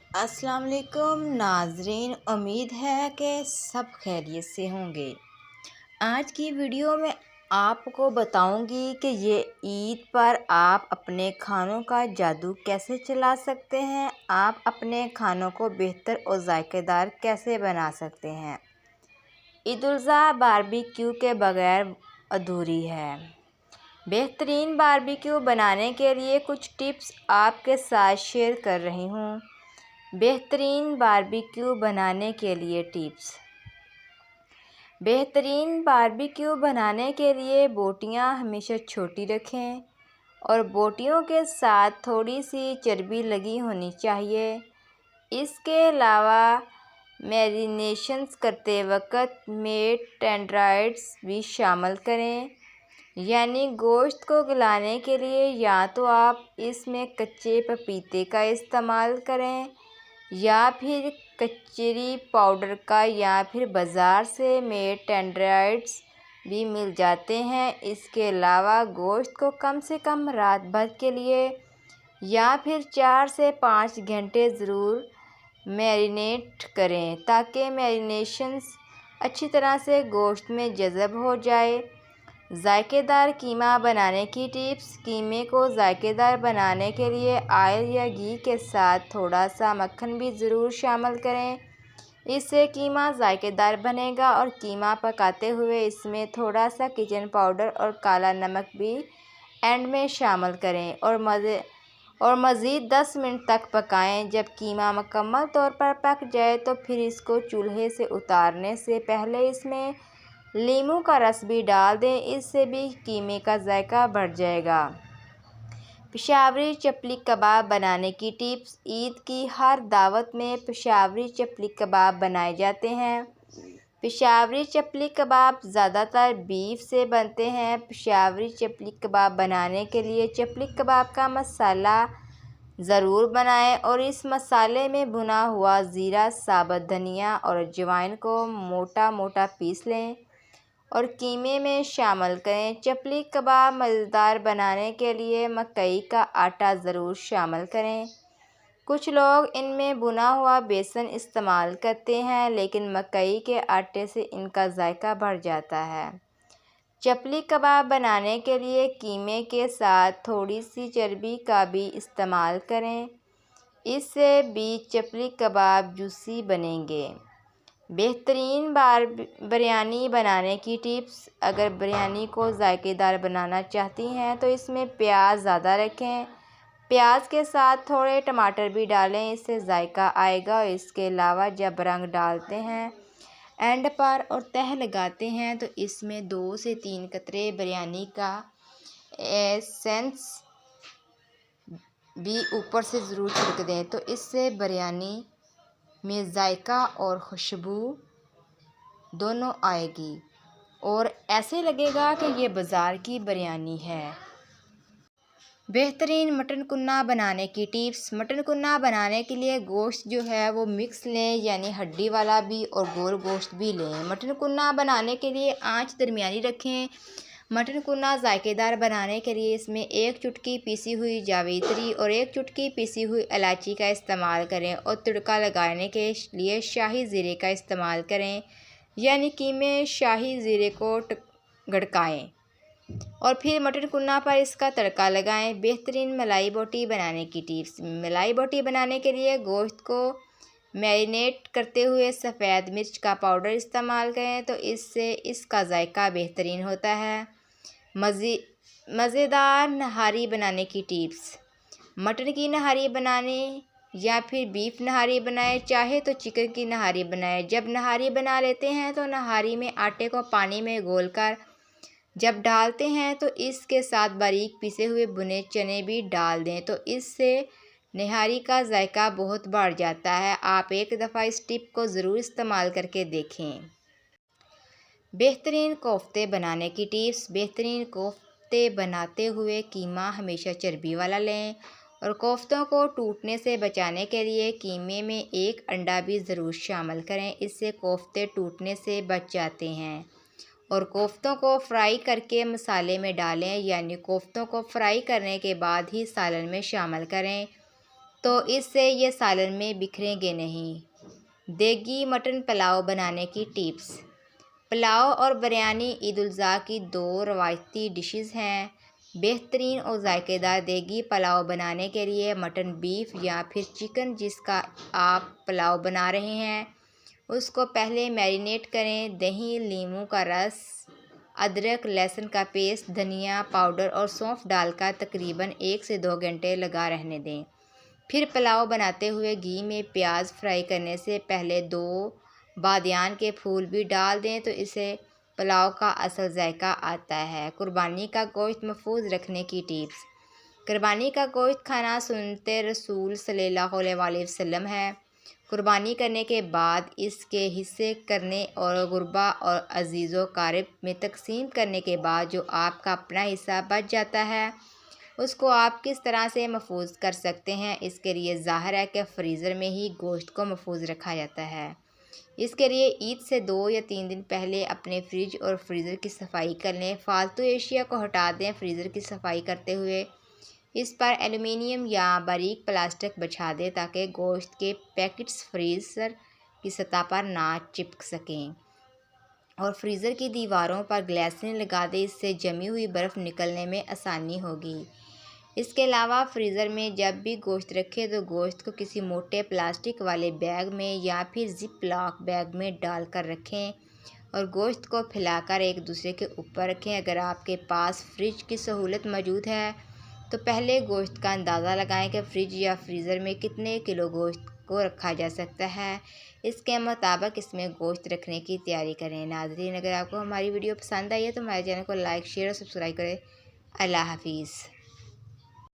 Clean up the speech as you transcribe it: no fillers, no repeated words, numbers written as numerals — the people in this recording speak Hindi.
अस्सलाम वालेकुम नाजरीन, उम्मीद है कि सब खैरियत से होंगे। आज की वीडियो में आपको बताऊंगी कि ये ईद पर आप अपने खानों का जादू कैसे चला सकते हैं। आप अपने खानों को बेहतर और जायकेदार कैसे बना सकते हैं। ईद उल अज़हा बारबेक्यू के बगैर अधूरी है। बेहतरीन बारबेक्यू बनाने के लिए कुछ टिप्स आपके साथ शेयर कर रही हूँ। बेहतरीन बारबेक्यू बनाने के लिए टिप्स। बेहतरीन बारबेक्यू बनाने के लिए बोटियां हमेशा छोटी रखें और बोटियों के साथ थोड़ी सी चर्बी लगी होनी चाहिए। इसके अलावा मैरिनेशंस करते वक्त मीट टेंडराइट्स भी शामिल करें, यानी गोश्त को गलाने के लिए या तो आप इसमें कच्चे पपीते का इस्तेमाल करें या फिर कचरी पाउडर का, या फिर बाज़ार से मेड टेंडराइट्स भी मिल जाते हैं। इसके अलावा गोश्त को कम से कम रात भर के लिए या फिर 4 से 5 घंटे ज़रूर मैरिनेट करें ताकि मैरिनेशंस अच्छी तरह से गोश्त में जज़ब हो जाए। जायकेदार कीमा बनाने की टिप्स। कीमे को जायकेदार बनाने के लिए ऑयल या घी के साथ थोड़ा सा मक्खन भी ज़रूर शामिल करें। इससे कीमा जायकेदार बनेगा। और कीमा पकाते हुए इसमें थोड़ा सा किचन पाउडर और काला नमक भी एंड में शामिल करें और मज़ीद 10 मिनट तक पकाएं। जब कीमा मुकम्मल तौर पर पक जाए तो फिर इसको चूल्हे से उतारने से पहले इसमें नींबू का रस भी डाल दें। इससे भी कीमे का जायका बढ़ जाएगा। पेशावरी चपली कबाब बनाने की टिप्स। ईद की हर दावत में पेशावरी चपली कबाब बनाए जाते हैं। पेशावरी चपली कबाब ज़्यादातर बीफ से बनते हैं। पेशावरी चपली कबाब बनाने के लिए चपली कबाब का मसाला ज़रूर बनाएं और इस मसाले में भुना हुआ ज़ीरा, साबुत धनिया और अजवाइन को मोटा मोटा पीस लें और कीमे में शामिल करें। चपली कबाब मज़ेदार बनाने के लिए मकई का आटा ज़रूर शामिल करें। कुछ लोग इनमें भुना हुआ बेसन इस्तेमाल करते हैं, लेकिन मकई के आटे से इनका जायका बढ़ जाता है। चपली कबाब बनाने के लिए कीमे के साथ थोड़ी सी चर्बी का भी इस्तेमाल करें। इससे भी चपली कबाब जूसी बनेंगे। बेहतरीन बिरयानी बनाने की टिप्स। अगर बिरयानी को जायकेदार बनाना चाहती हैं तो इसमें प्याज ज़्यादा रखें। प्याज के साथ थोड़े टमाटर भी डालें, इससे जायका आएगा। इसके अलावा जब रंग डालते हैं एंड पर और तह लगाते हैं तो इसमें 2 से 3 कतरे बिरयानी का एसेंस भी ऊपर से ज़रूर छिड़क दें, तो इससे बिरयानी में जायका और खुशबू दोनों आएगी और ऐसे लगेगा कि ये बाज़ार की बिरयानी है। बेहतरीन मटन कुन्ना बनाने की टिप्स। मटन कुन्ना बनाने के लिए गोश्त जो है वो मिक्स लें, यानी हड्डी वाला भी और गोल गोश्त भी लें। मटन कुन्ना बनाने के लिए आंच दरमियानी रखें। मटन कुन्ना जायकेदार बनाने के लिए इसमें 1 चुटकी पीसी हुई जावित्री और 1 चुटकी पीसी हुई इलायची का इस्तेमाल करें और तड़का लगाने के लिए शाही ज़ीरे का इस्तेमाल करें, यानी कीमे शाही ज़ीरे को गड़काएँ और फिर मटन कुन्ना पर इसका तड़का लगाएं। बेहतरीन मलाई बोटी बनाने की टिप्स। मलाई बोटी बनाने के लिए गोश्त को मैरिनेट करते हुए सफ़ेद मिर्च का पाउडर इस्तेमाल करें, तो इससे इसका जायका बेहतरीन होता है। मज़ेदार नहारी बनाने की टिप्स। मटन की नहारी बनाने या फिर बीफ नहारी बनाएं, चाहे तो चिकन की नहारी बनाएं। जब नहारी बना लेते हैं तो नहारी में आटे को पानी में घोलकर जब डालते हैं तो इसके साथ बारीक पिसे हुए भुने चने भी डाल दें, तो इससे नहारी का जायका बहुत बढ़ जाता है। आप एक दफ़ा इस टिप को ज़रूर इस्तेमाल करके देखें। बेहतरीन कोफ्ते बनाने की टिप्स। बेहतरीन कोफ्ते बनाते हुए कीमा हमेशा चर्बी वाला लें और कोफ्तों को टूटने से बचाने के लिए कीमे में 1 अंडा भी ज़रूर शामिल करें। इससे कोफ्ते टूटने से बच जाते हैं। और कोफ्तों को फ्राई करके मसाले में डालें, यानी कोफ्तों को फ्राई करने के बाद ही सालन में शामिल करें। तो इससे ये सालन में बिखरेंगे नहीं। देगी मटन पुलाव बनाने की टिप्स। पुलाव और बिरयानी ईद उल अज़हा की 2 रवायती डिशेस हैं। बेहतरीन और जायकेदार देगी पुलाव बनाने के लिए मटन, बीफ या फिर चिकन जिसका आप पुलाव बना रहे हैं उसको पहले मैरिनेट करें। दही, नींबू का रस, अदरक, लहसुन का पेस्ट, धनिया पाउडर और सौंफ डालकर तकरीबन 1 से 2 घंटे लगा रहने दें। फिर पुलाव बनाते हुए घी में प्याज फ्राई करने से पहले 2 बादियान के फूल भी डाल दें तो इससे पुलाव का असल जायका आता है। कुर्बानी का गोश्त महफूज रखने की टिप्स। कुर्बानी का गोश्त खाना सुन्नत रसूल सल्लल्लाहु अलैहि वसल्लम है। कुर्बानी करने के बाद इसके हिस्से करने और गुरबा और अजीज़ो क़रीब में तकसीम करने के बाद जो आपका अपना हिस्सा बच जाता है उसको आप किस तरह से महफूज कर सकते हैं। इसके लिए ज़ाहिर है कि फ्रीज़र में ही गोश्त को महफूज रखा जाता है। इसके लिए ईद से 2 या 3 दिन पहले अपने फ्रिज और फ्रीज़र की सफाई कर लें। फालतू एशिया को हटा दें। फ्रीज़र की सफाई करते हुए इस पर एल्युमिनियम या बारीक प्लास्टिक बिछा दें ताकि गोश्त के पैकेट्स फ्रीज़र की सतह पर ना चिपक सकें। और फ्रीज़र की दीवारों पर ग्लाइसिन लगा दें, इससे जमी हुई बर्फ़ निकलने में आसानी होगी। इसके अलावा फ्रीज़र में जब भी गोश्त रखें तो गोश्त को किसी मोटे प्लास्टिक वाले बैग में या फिर जिप लॉक बैग में डालकर रखें और गोश्त को फैलाकर एक दूसरे के ऊपर रखें। अगर आपके पास फ्रिज की सहूलत मौजूद है तो पहले गोश्त का अंदाज़ा लगाएं कि फ्रिज या फ्रीज़र में कितने किलो गोश्त को रखा जा सकता है। इसके मुताबिक इसमें गोश्त रखने की तैयारी करें। नाज़रीन, अगर आपको हमारी वीडियो पसंद आई है तो हमारे चैनल को लाइक, शेयर और सब्सक्राइब करें। अल्लाह हाफिज़।